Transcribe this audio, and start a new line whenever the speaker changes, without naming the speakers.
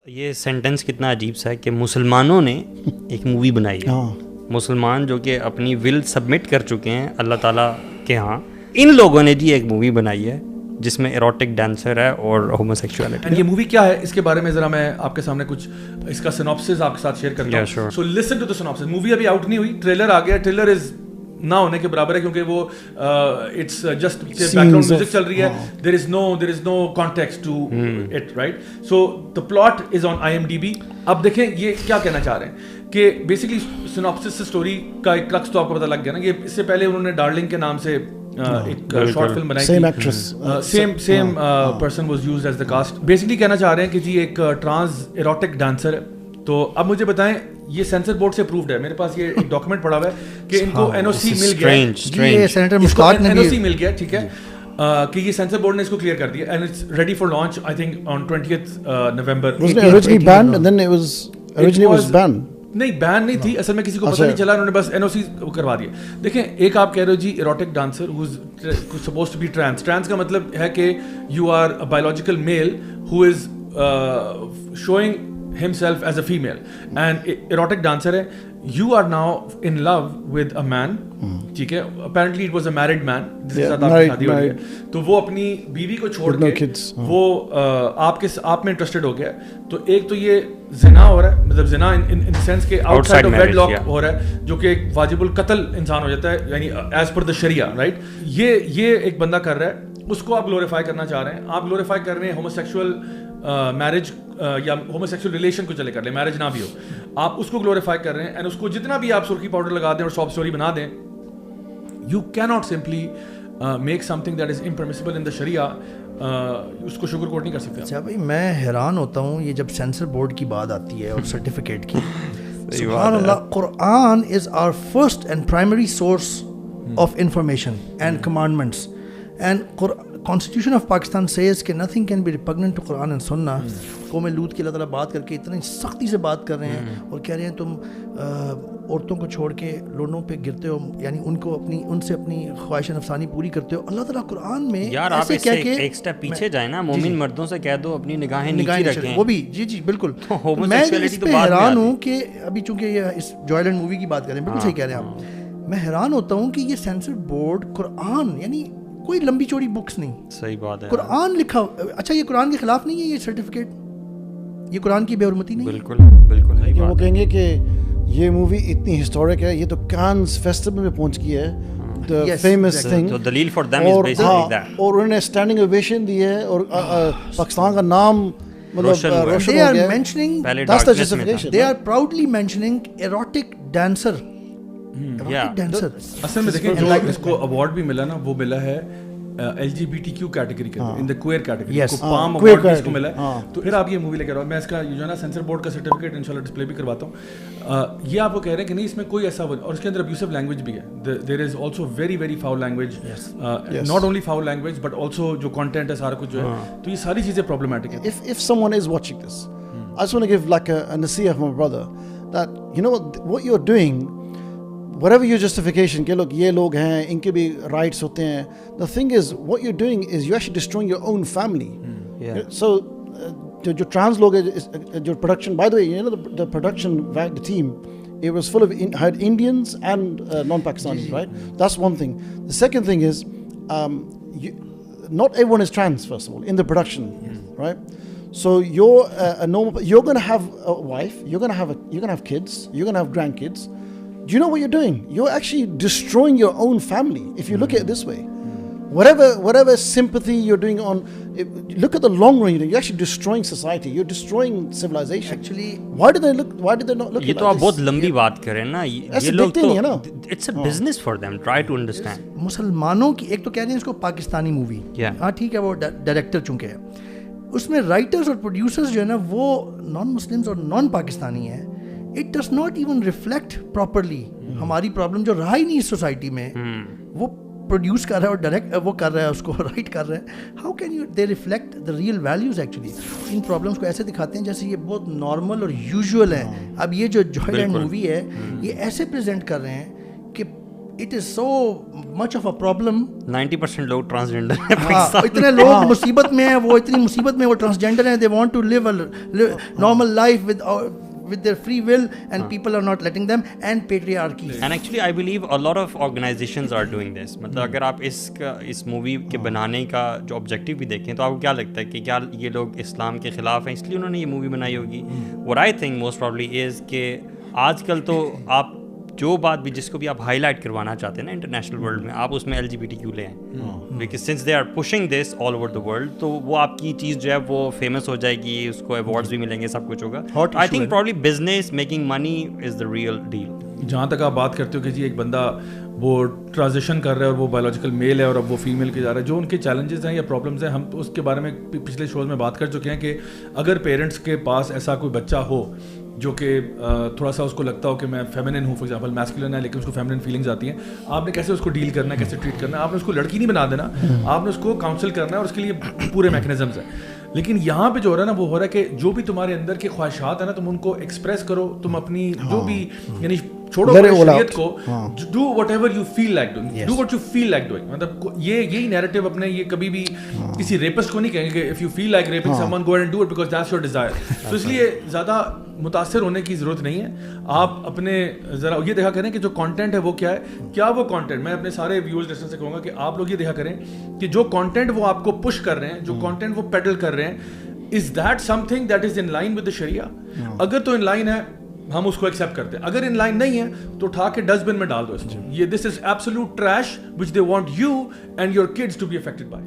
یہ سینٹنس کتنا عجیب سا ہے کہ مسلمانوں نے ایک مووی بنائی ہے. مسلمان جو کہ اپنی ول سبمٹ کر چکے ہیں اللہ تعالیٰ کے ہاں, ان لوگوں نے جی ایک مووی بنائی ہے جس میں ایروٹک ڈانسر ہے اور ہومو سیکچولیٹی.
یہ مووی کیا ہے اس کے بارے میں ذرا میں آپ کے سامنے کچھ اس کا سنopsis آپ کے ساتھ شیئر کرتا ہوں. سو لسن ٹو دی سنopsis. مووی ابھی آؤٹ نہیں ہوئی, ٹریلر آ گیا. ٹریلر از نہ ہونے کے برابر ہے کیونکہ وہ it's just background music چل رہی ہے. There is no context to it, right. So the plot is on IMDb. اب دیکھیں یہ کیا کہنا چاہ رہے ہیں کہ بیسکلی سنopsis سے اسٹوری کا ایک کلکس تو آپ کو پتہ لگ گیا نا. یہ اس سے پہلے انہوں نے ڈارلنگ کے نام سے ایک شارٹ فلم بنائی تھی. Same person was used as the cost. Basically کہنا چاہ رہے ہیں کہ جی ایک ٹرانس ایروٹک ڈانسر ہے. تو اب مجھے بتائیں یہ سینسر بورڈ سے اپرووڈ ہے. میرے پاس یہ ایک ڈاکومنٹ پڑا ہوا ہے کہ ان کو NOC مل گیا ہے. سینیٹر مشتاق نے NOC مل گیا, ٹھیک ہے, کہ یہ سینسر بورڈ نے اس کو کلیئر کر دیا and it's ready for launch I think on 20th November. نہیں بین نہیں تھی اصل میں, کسی کو پتہ نہیں چلا, انہوں نے بس NOC کروا دیا. دیکھیں ایک آپ کہہ رہے ہو جی erotic dancer who is suppose to be trans. Trans کا مطلب ہے کہ you are a biological male who is showing himself as a female and erotic dancer ہے. you are now in love with a man, ٹھیک ہے, apparently it was a married man جس کے ساتھ آپ کی شادی ہو رہی ہے. تو وہ اپنی بیوی کو چھوڑ کے وہ آپ میں انٹرسٹڈ ہو گیا. تو ایک تو یہ زنا ہو رہا ہے, مطلب زنا ان دی سینس کہ outside of wedlock ہو رہا ہے, جو کہ ایک واجب القتل انسان ہو جاتا ہے یعنی ایز پر دا شریعہ, رائٹ. یہ ایک بندہ کر رہا ہے, اس کو آپ گلوریفائی کرنا چاہ رہے ہیں. آپ گلوریفائی کر رہے ہیں ہومو سیکشول میرج یا ہومو سیکشول ریلیشن کو چلے کر لیں, میرج نہ بھی ہو, آپ اس کو گلوریفائی کر رہے ہیں. اینڈ اس کو جتنا بھی آپ سرخی پاؤڈر لگا دیں اور ساپ اسٹوری بنا دیں, you can not simply make something that is impermissible in the sharia. اس کو شوگر کوٹ نہیں کر سکتے.
اچھا بھائی, میں حیران ہوتا ہوں یہ جب سینسر بورڈ کی بات آتی ہے اور سرٹیفکیٹ کی. سبحان اللہ, Quran is our first and primary source of information and commandments. And Constitution of Pakistan says کہ nothing can be repugnant to Quran and Sunnah. قوم لوط کی اللہ تعالیٰ بات کر کے اتنی سختی سے بات کر رہے ہیں اور کہہ رہے ہیں تم عورتوں کو چھوڑ کے لوگوں پہ گرتے ہو, یعنی ان سے اپنی خواہش نفسانی پوری کرتے ہو. اللہ تعالیٰ قرآن میں
یار آپ اس سے ایک سٹیپ پیچھے جائیں نا, مومن مردوں سے کہہ دو اپنی نگاہیں نیچی رکھیں.
وہ بھی جی بالکل. میں اس پہ حیران ہوں کہ ابھی چونکہ یہ اس جوائلینڈ مووی کی بات کر رہے ہیں, بالکل صحیح کہہ رہے ہیں آپ. میں حیران ہوتا ہوں کہ یہ سینسر بورڈ قرآن یعنی کوئی لمبی چوڑی بکس نہیں,
صحیح بات ہے,
قرآن لکھا. اچھا یہ قرآن کے خلاف نہیں ہے یہ سرٹیفکیٹ, یہ قرآن کی بے حرمتی نہیں.
بالکل وہ کہیں گے کہ یہ مووی اتنی ہسٹورک ہے, یہ تو کانز فیسٹیول میں پہنچ گئی ہے, the famous thing.
So dalil for them is basically that.
اور انہوں نے اسٹینڈنگ اویشن دی ہے اور پاکستان کا نام
روشن ہو گیا.
They are mentioning, that's the justification. They are proudly mentioning erotic dancer.
اصل میں دیکھیں جو اس کو اوارڈ بھی ملا نا, وہ ملا ہے LGBTQ کیٹیگری کے اندر, ان دا کوئر کیٹیگری کو پام اوارڈ بھی اس کو ملا ہے. تو پھر آپ یہ مووی لے کے آؤ, میں اس کا جو ہے نا سینسر بورڈ کا سرٹیفکیٹ انشاءاللہ ڈسپلے بھی کرواتا ہوں. یہ آپ کو کہہ رہے ہیں کہ نہیں اس میں کوئی ایسا, اور اس کے اندر ابیوسو لینگویج بھی ہے. There is also very very foul language, not only foul language but also جو کانٹینٹ ہے سارا کچھ جو ہے, تو یہ ساری چیزیں پرابلمٹک ہیں.
If someone is watching this, I just want to give like a nasiha for my brother that you know what you're doing, whatever your justification کہ لوگ یہ لوگ ہیں ان کے بھی رائٹس ہوتے ہیں, the thing is what you're doing is you're actually destroying your own family. So جو ٹرانس لوگ ہیں, جو production, by the way, you know the production the team, it was full of had Indians and non-Pakistanis, right? That's one thing. The second thing is not everyone is trans, first of all, in the production, right? So you're a normal, you're going to have a wife, you're going to have kids, you're going to have grandkids. Do you know what you're doing? You're actually destroying your own family if you look at it this way. Whatever sympathy you're doing on, look at the long run. You're actually destroying society. You're destroying civilization. Actually, why did they not look?
یہ تو آپ بہت لمبی بات کریں نا, یہ لوگ تو it's a business for them. Try to understand.
مسلمانوں کی ایک تو کہہ رہے ہیں اس کو پاکستانی مووی, ہاں ٹھیک ہے, وہ ڈائریکٹر چونکہ ہے, اس میں رائٹرز اور پروڈیوسرز جو ہے نا وہ نان مسلمز اور نان پاکستانی ہیں. It does not even reflect properly ہماری پرابلم جو رہا ہی نہیں اس سوسائٹی میں. وہ پروڈیوس کر رہا ہے اور ڈائریکٹ وہ کر رہا ہے, اس کو رائٹ کر رہا ہے. How can you they reflect the real values actually. In problems کو ایسے دکھاتے ہیں جیسے یہ بہت نارمل اور یوزول ہیں. اب یہ جو جوائلینڈ مووی ہے یہ ایسے پریزنٹ کر رہے ہیں کہ it is so much of a problem.
90% لوگ ٹرانسجینڈر ہیں
ہاں اتنے لوگ مصیبت میں ہیں, وہ اتنی مصیبت میں وہ ٹرانسجینڈر ہیں, they want to live a normal life with their free will, and people are not letting them, and patriarchy.
And actually I believe a lot of organizations are doing this. مطلب اگر آپ اس movie کے بنانے کا جو objective بھی دیکھیں تو آپ کو کیا لگتا ہے کہ کیا یہ لوگ اسلام کے خلاف ہیں اس لیے انہوں نے یہ مووی بنائی ہوگی؟ What I think most probably is کہ آج کل تو آپ جو بات بھی جس کو بھی آپ ہائی لائٹ کروانا چاہتے ہیں نا انٹرنیشنل ورلڈ میں, آپ اس میں LGBTQ لے آئیں, because since they are pushing this all over the world, تو وہ آپ کی چیز جو ہے وہ فیمس ہو جائے گی, اس کو ایوارڈز بھی ملیں گے, سب کچھ ہوگا. I think probably business making money is the real deal.
جہاں تک آپ بات کرتے ہو کہ جی ایک بندہ وہ ٹرانزیشن کر رہا ہے اور وہ بایولوجیکل میل ہے اور اب وہ فیمیل کے جا رہا ہے, جو ان کے چیلنجز ہیں یا پرابلمس ہیں, ہم تو اس کے بارے میں پچھلے شوز میں بات کر چکے ہیں کہ اگر پیرنٹس کے پاس ایسا کوئی بچہ ہو جو کہ تھوڑا سا اس کو لگتا ہو کہ میں فیمنن ہوں, فار ایگزامپل میسکولن ہے لیکن اس کو فیمنن فیلنگز آتی ہیں, آپ نے کیسے اس کو ڈیل کرنا ہے, کیسے ٹریٹ کرنا ہے. آپ نے اس کو لڑکی نہیں بنا دینا, آپ نے اس کو کاؤنسل کرنا ہے اور اس کے لیے پورے میکینزمز ہیں. لیکن یہاں پہ جو ہو رہا ہے نا وہ ہو رہا ہے کہ جو بھی تمہارے اندر کے خواہشات ہیں نا تم ان کو ایکسپریس کرو, تم اپنی جو بھی یعنی چھوڑو شریعت کو, do whatever you feel like doing, do what you feel like doing. مطلب یہی نیریٹو اپنے, یہ کبھی بھی کسی ریپسٹ کو نہیں کہیں گے if you feel like raping someone go and do it because that's your desire. تو اس لیے زیادہ متاثر ہونے کی ضرورت نہیں ہے. آپ اپنے ذرا یہ دیکھا کریں کہ جو کانٹینٹ ہے وہ کیا ہے, کیا وہ کانٹینٹ, میں اپنے سارے ویورز لسنر سے کہوں گا کہ آپ لوگ یہ دیکھا کریں کہ جو کانٹینٹ وہ آپ کو پش کر رہے ہیں, جو کانٹینٹ وہ پیڈل کر رہے ہیں, is that something that is in line with the sharia? اگر تو ان لائن ہے ہم اس کو ایکسیپٹ کرتے ہیں, اگر ان لائن نہیں ہے تو اٹھا کے ڈسٹ بن میں ڈال دو اس کو. یہ this is absolute trash which they want you and your kids to be affected by.